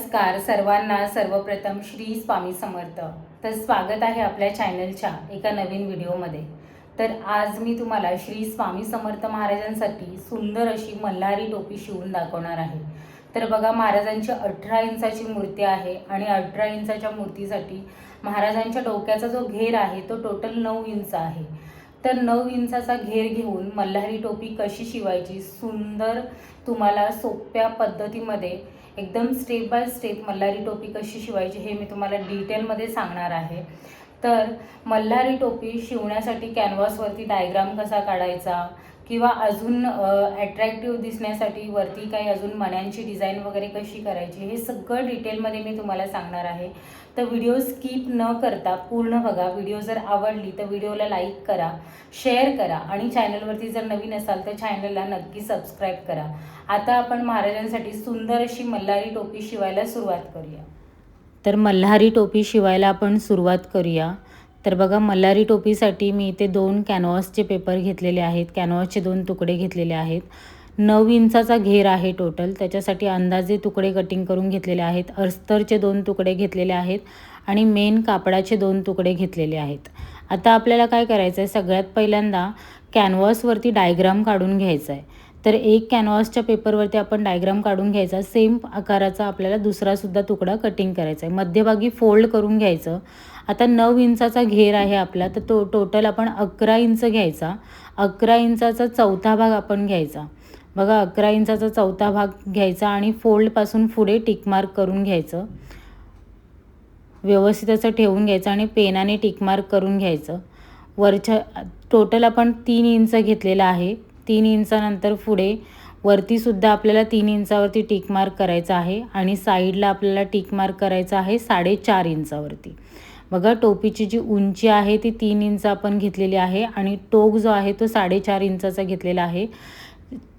नमस्कार सर्वांना। सर्वप्रथम श्री स्वामी समर्थ। तर स्वागत आहे आपल्या चॅनलच्या एका नवीन व्हिडिओमध्ये। तर आज मी तुम्हाला श्री स्वामी समर्थ महाराजांसाठी सुंदर अशी मल्हारी टोपी शिवून दाखवणार आहे। तर बघा, महाराजांची 18 इंचाची मूर्ती आहे आणि 18 इंचाच्या मूर्तीसाठी महाराजांच्या डोक्याचा जो घेर आहे तो टोटल 9 इंच आहे। तर 9 इंचाचा घेर घेऊन मल्हारी टोपी कशी शिवायची, सुंदर तुम्हाला सोप्या पद्धतीमध्ये एकदम स्टेप बाय स्टेप मल्हारी टोपी कशी शिवायची हे मी तुम्हाला डिटेलमध्ये सांगणार आहे। तर मल्हारी टोपी शिवण्यासाठी कॅनव्हासवरती डायग्राम कसा काढायचा किंवा अजून अट्रॅक्टिव्ह दिसण्यासाठी वरती काही अजून मण्यांची डिझाईन वगैरे कशी करायची हे सगळं डिटेलमध्ये मी तुम्हाला सांगणार आहे। तर व्हिडिओ स्किप न करता पूर्ण बघा। व्हिडिओ जर आवडली तर व्हिडिओला लाईक करा, शेअर करा आणि चॅनलवरती जर नवीन असाल तर चॅनलला नक्की सबस्क्राईब करा। आता आपण महाराजांसाठी सुंदर अशी मल्हारी टोपी शिवायला सुरुवात करूया। तर मल्हारी टोपी शिवायला आपण सुरुवात करूया। तर बघा, मल्हारी टोपीसाठी मी इथे 2 कॅनव्हासचे पेपर घेतलेले आहेत, कॅनव्हासचे 2 तुकडे घेतलेले आहेत। 9 इंचाचा घेर आहे टोटल, त्याच्यासाठी अंदाजे तुकडे कटिंग करून घेतलेले आहेत। अस्तरचे 2 तुकडे घेतलेले आहेत आणि मेन कापडाचे 2 तुकडे घेतलेले आहेत। आता आपल्याला काय करायचं आहे, सगळ्यात पहिल्यांदा कॅनव्हासवरती डायग्राम काढून घ्यायचा आहे। तर एक कॅनव्हासच्या पेपरवरती आपण डायग्राम काढून घ्यायचा, सेम आकाराचा आपल्याला दुसरासुद्धा तुकडा कटिंग करायचा आहे। मध्यभागी फोल्ड करून घ्यायचं। आता 9 इंचाचा घेर आहे आपला, तर तो टोटल आपण 11 इंच घ्यायचा। 11 इंचाचा चौथा भाग आपण घ्यायचा। बघा, 11 इंचाचा चौथा भाग घ्यायचा आणि फोल्डपासून पुढे टिकमार्क करून घ्यायचं। व्यवस्थित असं ठेवून घ्यायचं आणि पेनाने टिकमार्क करून घ्यायचं। वरच्या टोटल आपण 3 इंच घेतलेला आहे। 3 इंचानंतर पुढे वरतीसुद्धा आपल्याला 3 इंचावरती टिकमार्क करायचा आहे आणि साईडला आपल्याला टिकमार्क करायचं आहे 4.5 इंचावरती। बघा, टोपीची जी उंची आहे ती 3 इंच आपण घेतलेली आहे आणि टोक जो आहे तो 4.5 इंचाचा घेतलेला आहे।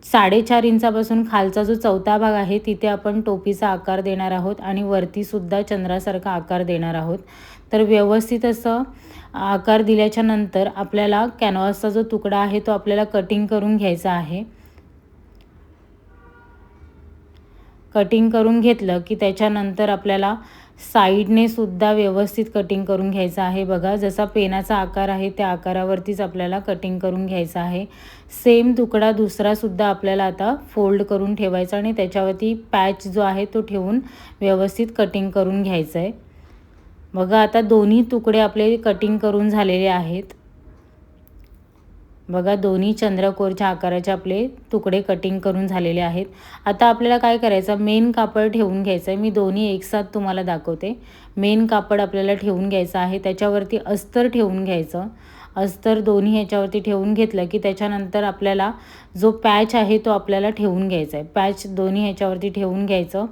4.5 इंचापासून खालचा जो चौथा भाग आहे तिथे आपण टोपीचा आकार देणार आहोत आणि वरतीसुद्धा चंद्रासारखा आकार देणार आहोत। तर व्यवस्थित असं आकार दिल्याच्या नंतर आपल्याला कॅनव्हासचा जो तुकडा आहे तो आपल्याला कटिंग करून घ्यायचा आहे। कटिंग करून घेतलं की त्याच्यानंतर आपल्याला साईडने सुद्धा व्यवस्थित कटिंग करून घ्यायचं आहे। बघा, जसा पेनाचा आकार आहे त्या आकारावरतीच आपल्याला कटिंग करून घ्यायचं आहे। सेम तुकडा दुसरासुद्धा आपल्याला आता फोल्ड करून ठेवायचा आणि त्याच्यावरती पॅच जो आहे तो ठेवून व्यवस्थित कटिंग करून घ्यायचं आहे। बघा, आता दोन्ही तुकडे आपले कटिंग करून झालेले आहेत। बघा, दोन्ही चंद्रकोरच्या आकाराचे आपले तुकडे कटिंग करून झालेले आहेत। आता आपल्याला काय करायचं, मेन कापड ठेवून घ्यायचं आहे। मी दोन्ही एकसाथ तुम्हाला दाखवते। मेन कापड आपल्याला ठेवून घ्यायचं आहे, त्याच्यावरती अस्तर ठेवून घ्यायचं। अस्तर दोन्ही ह्याच्यावरती ठेवून घेतलं की त्याच्यानंतर आपल्याला जो पॅच आहे तो आपल्याला ठेवून घ्यायचा आहे। पॅच दोन्ही ह्याच्यावरती ठेवून घ्यायचं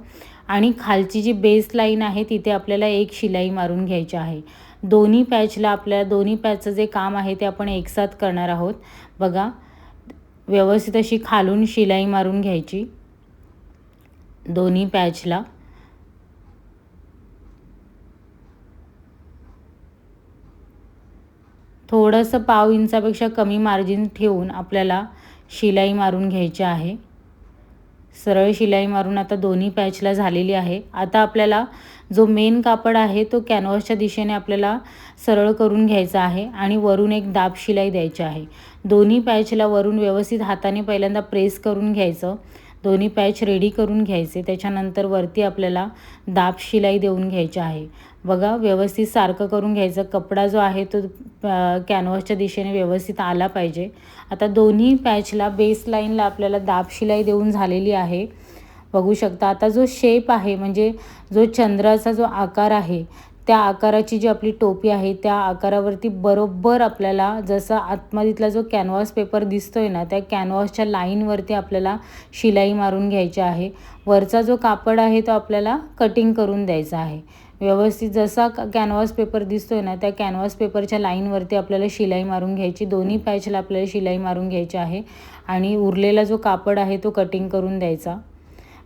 आणि खालची जी बेस लाईन आहे तिथे आपल्याला एक शिलाई मारून घ्यायची आहे। दोन्ही पॅचचं जे काम आहे ते आपण एकसाथ करणार आहोत। बघा, व्यवस्थित अशी खालून शिलाई मारून घ्यायची दोन्ही पॅचला। थोडंसं पाव इंचापेक्षा कमी मार्जिन ठेवून आपल्याला शिलाई मारून घ्यायची आहे। सरळ शिलाई मारून आता दोन्ही पॅचला झालेली आहे। आता आपल्याला जो मेन कापड आहे तो कॅनव्हासच्या दिशेने आपल्याला सरळ करून घ्यायचा आहे आणि वरून एक दाब शिलाई द्यायची आहे। दोन्ही पॅचला वरून व्यवस्थित हाताने पहिल्यांदा प्रेस करून घ्यायचं। दोन्ही पॅच रेडी करून घ्यायचे, त्याच्यानंतर वरती आपल्याला दाब शिलाई देऊन घ्यायची आहे। बघा, व्यवस्थित सारखं करून घ्यायचं। कपडा जो आहे तो कॅनव्हासच्या दिशेने व्यवस्थित आला पाहिजे। आता दोन्ही पॅचला बेस लाईनला आपल्याला दाब शिलाई देऊन झालेली आहे, बघू शकता। आता जो शेप आहे म्हणजे जो चंद्राचा जो आकार आहे त्या आकाराची जी आपली टोपी आहे त्या आकारावरती बरोबर आपल्याला जसा आतमधला जो कॅनव्हास पेपर दिसतोय ना त्या कॅनव्हासच्या लाईनवरती आपल्याला शिलाई मारून घ्यायची आहे। वरचा जो कापड आहे तो आपल्याला कटिंग करून द्यायचा आहे। व्यवस्थित जसा कॅनव्हास पेपर दिसतोय ना त्या कॅनव्हास पेपरच्या लाईनवरती आपल्याला शिलाई मारून घ्यायची। दोन्ही पॅचला आपल्याला शिलाई मारून घ्यायची आहे आणि उरलेला जो कापड आहे तो कटिंग करून द्यायचा।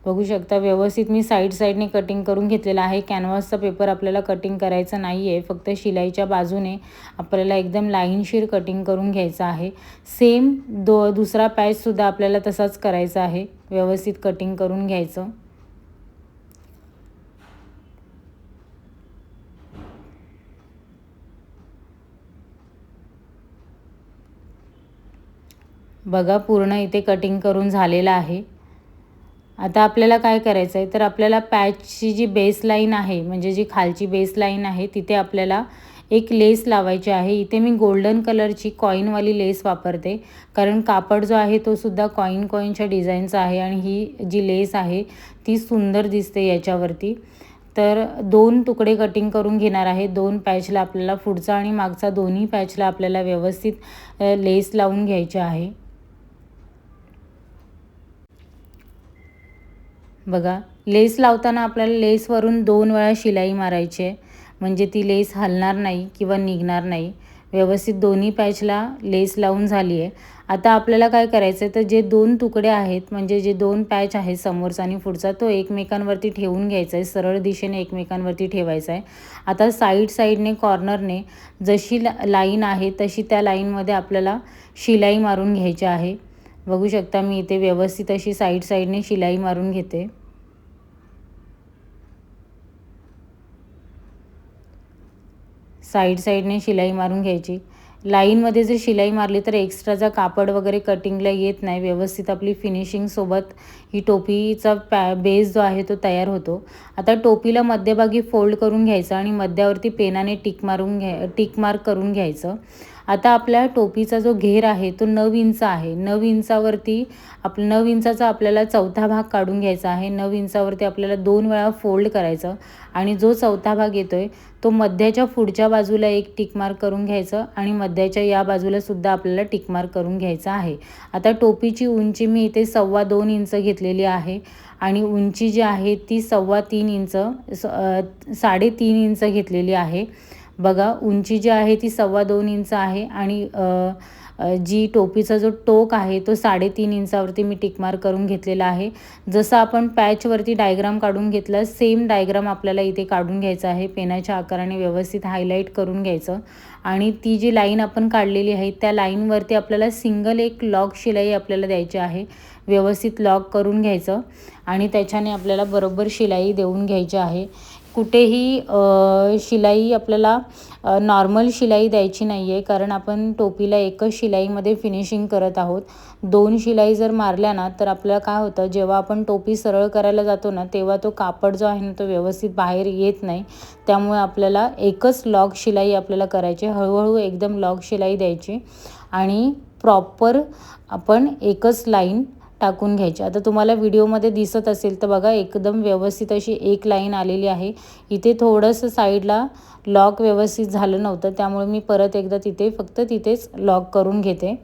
बघू शकता, व्यवस्थित मी साईडने कटिंग करून घेतलेला आहे। कॅनव्हासचा पेपर आपल्याला कटिंग करायचं नाही आहे, फक्त शिलाईच्या बाजूने आपल्याला एकदम लाईनशीर कटिंग करून घ्यायचं आहे। सेम दुसरा पॅचसुद्धा आपल्याला तसाच करायचा आहे, व्यवस्थित कटिंग करून घ्यायचं। बघा पूर्ण इथे कटिंग करून झालेलं आहे। आता आपल्याला काय करायचं आहे, तर आपल्याला पॅचची जी बेस लाईन आहे, म्हणजे जी खालची बेस लाईन आहे, तिथे आपल्याला एक लेस लावायची आहे। इथे मी गोल्डन कलरची कॉईनवाली लेस वापरते, कारण कापड जो आहे तो सुद्धा कॉईनच्या डिझाईनचा आहे आणि ही जी लेस आहे ती सुंदर दिसते याच्यावरती। तर 2 तुकडे कटिंग करून घेणार आहे। 2 पॅचला आपल्याला पुढचा आणि मागचा दोन्ही पॅचला आपल्याला व्यवस्थित लेस लावून घ्यायची आहे। बघा, लेस लावताना आपल्याला लेसवरून 2 वेळा शिलाई मारायची आहे, म्हणजे ती लेस हलणार नाही किंवा निघणार नाही। व्यवस्थित दोन्ही पॅचला लेस लावून झाली आहे। आता आपल्याला काय करायचं आहे, तर जे 2 तुकडे आहेत, म्हणजे जे 2 पॅच आहेत समोरचा आणि पुढचा, तो एकमेकांवरती ठेवून घ्यायचा आहे, सरळ दिशेने एकमेकांवरती ठेवायचा आहे। आता साईडने कॉर्नरने जशी लाईन आहे तशी त्या लाईनमध्ये आपल्याला शिलाई मारून घ्यायची आहे। बघू शकता मी इथे व्यवस्थित अशी साईडने शिलाई मारून घेते। साईडने शिलाई मारून घ्यायची। लाईनमध्ये जर शिलाई मारली तर एक्स्ट्राचा कापड वगैरे कटिंगला येत नाही। व्यवस्थित आपली फिनिशिंगसोबत ही टोपीचा बेस जो आहे तो तयार होतो। आता टोपीला मध्यभागी फोल्ड करून घ्यायचं आणि मध्यावरती पेनाने टिक मार्क करून घ्यायचं। आता आपल्या टोपीचा जो घेर आहे तो 9 इंच आहे। 9 इंचावरती 9 इंचाचा आपल्याला चौथा भाग काढून घ्यायचा आहे। 9 इंचावरती आपल्याला 2 वेळा फोल्ड करायचं आणि जो चौथा भाग येतोय तो मध्याच्या पुढच्या बाजूला एक टिक मार्क करून घ्यायचं आणि मध्याच्या या बाजूला सुद्धा आपल्याला टिक मार्क करून घ्यायचा आहे। आता टोपीची उंची मी इथे 2.25 इंच घेतलेली आहे आणि उंची जी आहे ती 3.25 इंच 3.5 इंच घेतलेली आहे। बघा, उंची जी आहे ती 2.25 इंच आहे आणि जी टोपीचा जो टोक आहे तो 3.5 इंचावरती मी टिक मार्क करून घेतलेला आहे। जसं आपण पॅचवरती डायग्राम काढून घेतला सेम डायग्राम आपल्याला इथे काढून घ्यायचा आहे। पेनाच्या आकाराने व्यवस्थित हायलाईट करून घ्यायचं आणि ती जी लाईन आपण काढलेली आहे त्या लाईनवरती आपल्याला सिंगल एक लॉक शिलाई आपल्याला द्यायची आहे। व्यवस्थित लॉक करून घ्यायचं आणि त्याच्याने आपल्याला बरोबर शिलाई देऊन घ्यायची आहे। कुठेही शिलाई आपल्याला नॉर्मल शिलाई द्यायची नाही आहे, कारण आपण टोपीला एकच शिलाईमध्ये फिनिशिंग करत आहोत। 2 शिलाई जर मारल्या ना तर आपल्याला काय होतं, जेव्हा आपण टोपी सरळ करायला जातो ना तेव्हा तो कापड जो आहे ना तो व्यवस्थित बाहेर येत नाही। त्यामुळे आपल्याला एकच लॉक शिलाई आपल्याला करायची, हळूहळू एकदम लॉक शिलाई द्यायची आणि प्रॉपर आपण एकच लाईन टाकून घ्यायची। आता तुम्हाला व्हिडिओमध्ये दिसत असेल तर बघा, एकदम व्यवस्थित अशी एक लाईन आलेली आहे। इथे थोडंसं साईडला लॉक व्यवस्थित झालं नव्हतं, त्यामुळे मी परत एकदा तिथेच लॉक करून घेते।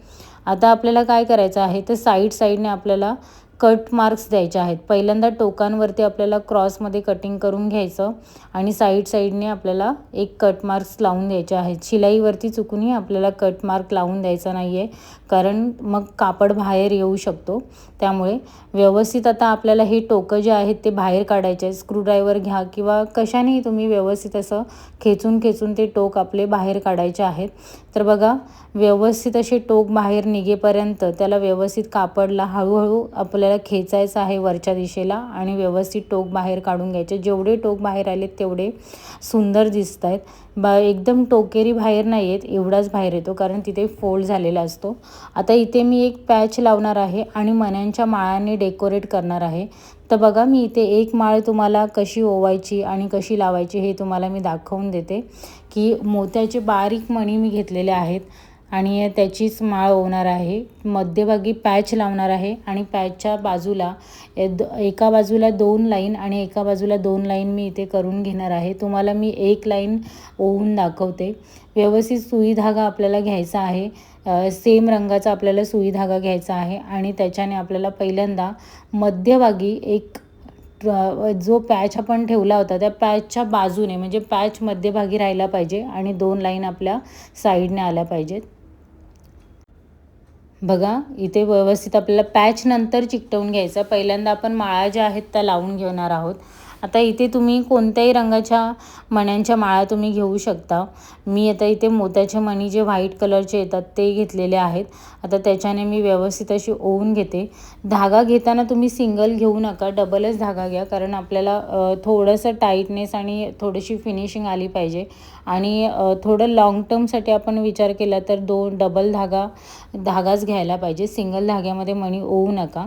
आता आपल्याला काय करायचं आहे, तर साईडने आपल्याला कट मार्क्स द्यायचे आहेत। पहिल्यांदा टोकांवरती आपल्याला क्रॉसमध्ये कटिंग करून घ्यायचं आणि साईडने आपल्याला एक कट मार्क्स लावून द्यायचे आहेत। शिलाईवरती चुकूनही आपल्याला कट मार्क लावून द्यायचा नाही आहे, कारण मग कापड बाहेर येऊ शकतो। त्यामुळे व्यवस्थित आता आपल्याला हे टोकं जे आहेत ते बाहेर काढायचे आहे। स्क्रूड्रायव्हर घ्या किंवा कशानेही तुम्ही व्यवस्थित असं खेचून ते टोक आपले बाहेर काढायचे आहेत। तर बघा, व्यवस्थित असे टोक बाहेर निघेपर्यंत त्याला व्यवस्थित कापडला हळूहळू आपल्याला खेचायचं आहे वरच्या दिशेला आणि व्यवस्थित टोक बाहेर काढून घ्यायचे। जेवढे टोक बाहेर आलेत तेवढे सुंदर दिसत आहेत। एकदम टोकेरी बाहेर नाही येत, एवढाच बाहेर येतो, कारण तिथे फोल्ड झालेला असतो। आता इथे मी एक पॅच लावणार आहे आणि मण्यांच्या माळाने डेकोरेट करणार आहे। तर बघा, मी इथे एक माळ तुम्हाला कशी ओवायची आणि कशी लावायची हे तुम्हाला मी दाखवून देते, की मोत्याचे बारीक मणी मी घेतलेले आहेत आणि त्याचीच माळ ओवणार आहे। मध्यभागी पॅच लावणार आहे आणि पॅचच्या बाजूला एका बाजूला 2 लाईन आणि एका बाजूला 2 लाईन मी इथे करून घेणार आहे। तुम्हाला मी एक लाईन ओवून दाखवते। व्यवस्थित सुई धागा आपल्याला घ्यायचा आहे, सेम रंगाचा आपल्याला सुई धागा घ्यायचा आहे आणि त्याच्याने आपल्याला पहिल्यांदा मध्यभागी एक जो पॅच आपण ठेवला होता त्या पॅचच्या बाजूने, म्हणजे पॅच मध्यभागी राहायला पाहिजे आणि 2 लाईन आपल्या साईडने आल्या पाहिजेत। बघा, इथे व्यवस्थित आपल्याला पॅच नंतर चिकटवून घ्यायचं। पहिल्यांदा आपण माळा ज्या आहेत त्या लावून घेणार आहोत आता इथे तुम्ही कोणत्याही रंगाच्या मण्यांच्या माळा तुम्ही घेऊ शकता. मी आता इथे मोत्याचे मणी जे व्हाईट कलरचे येतात ते घेतलेले आहेत. आता त्याच्याने मी व्यवस्थित अशी ओवून घेते. धागा घेताना तुम्ही सिंगल घेऊ नका, डबलच धागा घ्या, कारण आपल्याला थोडंसं टाईटनेस आणि थोडीशी फिनिशिंग आली पाहिजे. आणि थोडं लाँग टर्मसाठी आपण विचार केला तर डबल धागाच घ्यायला पाहिजे. सिंगल धाग्यामध्ये मणी ओवू नका.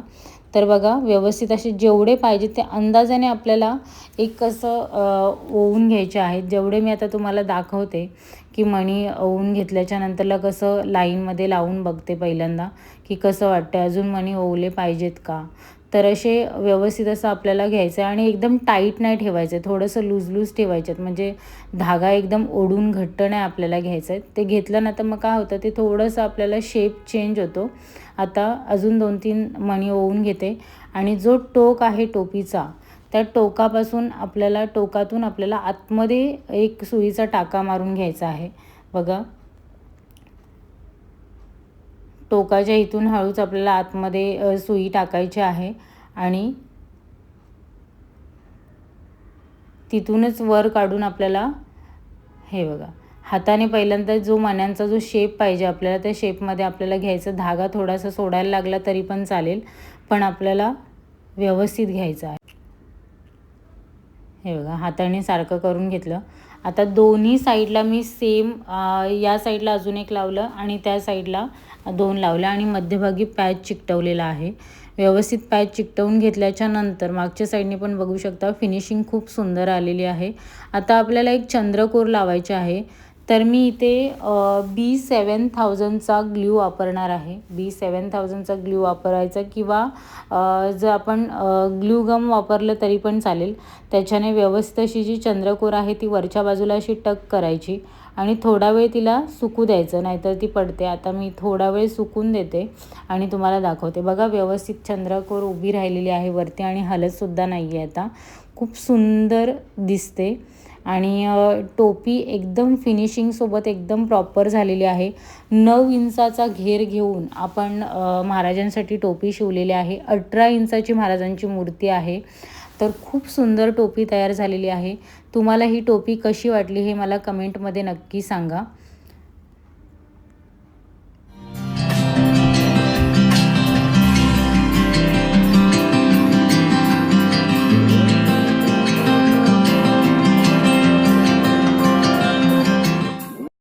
तर बघा व्यवस्थित असे जेवढे पाहिजे ते अंदाजाने आपल्याला एक असं ओवून घ्यायचे आहेत. जेवढे मी आता तुम्हाला दाखवते की मणी ओवून घेतल्याच्या नंतरला कसं लाईनमध्ये लावून बघते पहिल्यांदा की कसं वाटतं, अजून मणी ओवले पाहिजेत का. तर असे व्यवस्थित असं आपल्याला घ्यायचं आहे आणि एकदम टाईट नाही ठेवायचं आहे, थोडंसं लूज ठेवायचं आहे. म्हणजे धागा एकदम ओढून घट्ट नाही आपल्याला घ्यायचं आहे. ते घेतलं ना तर मग काय होतं, ते थोडंसं आपल्याला शेप चेंज होतो. आता अजून 2-3 मणी ओवून घेते आणि जो टोक आहे टोपीचा, त्या टोकातून आपल्याला आतमध्ये एक सुईचा टाका मारून घ्यायचा आहे. बघा टोकाच्या इथून हळूच आपल्याला आतमध्ये सुई टाकायची आहे आणि तिथूनच वर काढून आपल्याला हे बघा हाताने पहिल्यांदा जो मण्यांचा जो शेप पाहिजे आपल्याला त्या शेपमध्ये आपल्याला घ्यायचं. धागा थोडासा सोडायला लागला तरी पण चालेल, पण आपल्याला व्यवस्थित घ्यायचं आहे. हे बघा हाताने सारखं करून घेतलं. आता दोन्ही साईडला मी सेम या साईडला अजून एक लावलं आणि त्या साईडला 2 लावल्या आणि मध्यभागी पॅच चिकटवलेला आहे. व्यवस्थित पॅच चिकटवून घेतल्याच्या नंतर मागच्या साईडने पण बघू शकता फिनिशिंग खूप सुंदर आलेली आहे. आता आपल्याला एक चंद्रकोर लावायचे आहे. तर मी इथे B7000चा ग्लू वापरणार आहे. B7000चा ग्लू वापरायचा किंवा जर आपण ग्लू गम वापरलं तरी पण चालेल. त्याच्याने व्यवस्थित अशी जी चंद्रकोर आहे ती वरच्या बाजूला अशी टक करायची आणि थोडा वेळ तिला सुकू द्यायचं, नाहीतर ती पडते. आता मी थोडा वेळ सुकून देते आणि तुम्हाला दाखवते. बघा व्यवस्थित चंद्रकोर उभी राहिलेली आहे वरती आणि हलतसुद्धा नाही आहे. आता खूप सुंदर दिसते आणि टोपी एकदम फिनिशिंगसोबत एकदम प्रॉपर झालेली आहे. 9 इंचाचा घेर घेऊन आपण महाराजांसाठी टोपी शिवलेली आहे. 18 इंचाची महाराजांची मूर्ती आहे. तर खूप सुंदर टोपी तयार झालेली आहे. तुम्हाला ही टोपी कशी वाटली हे मला कमेंटमध्ये नक्की सांगा.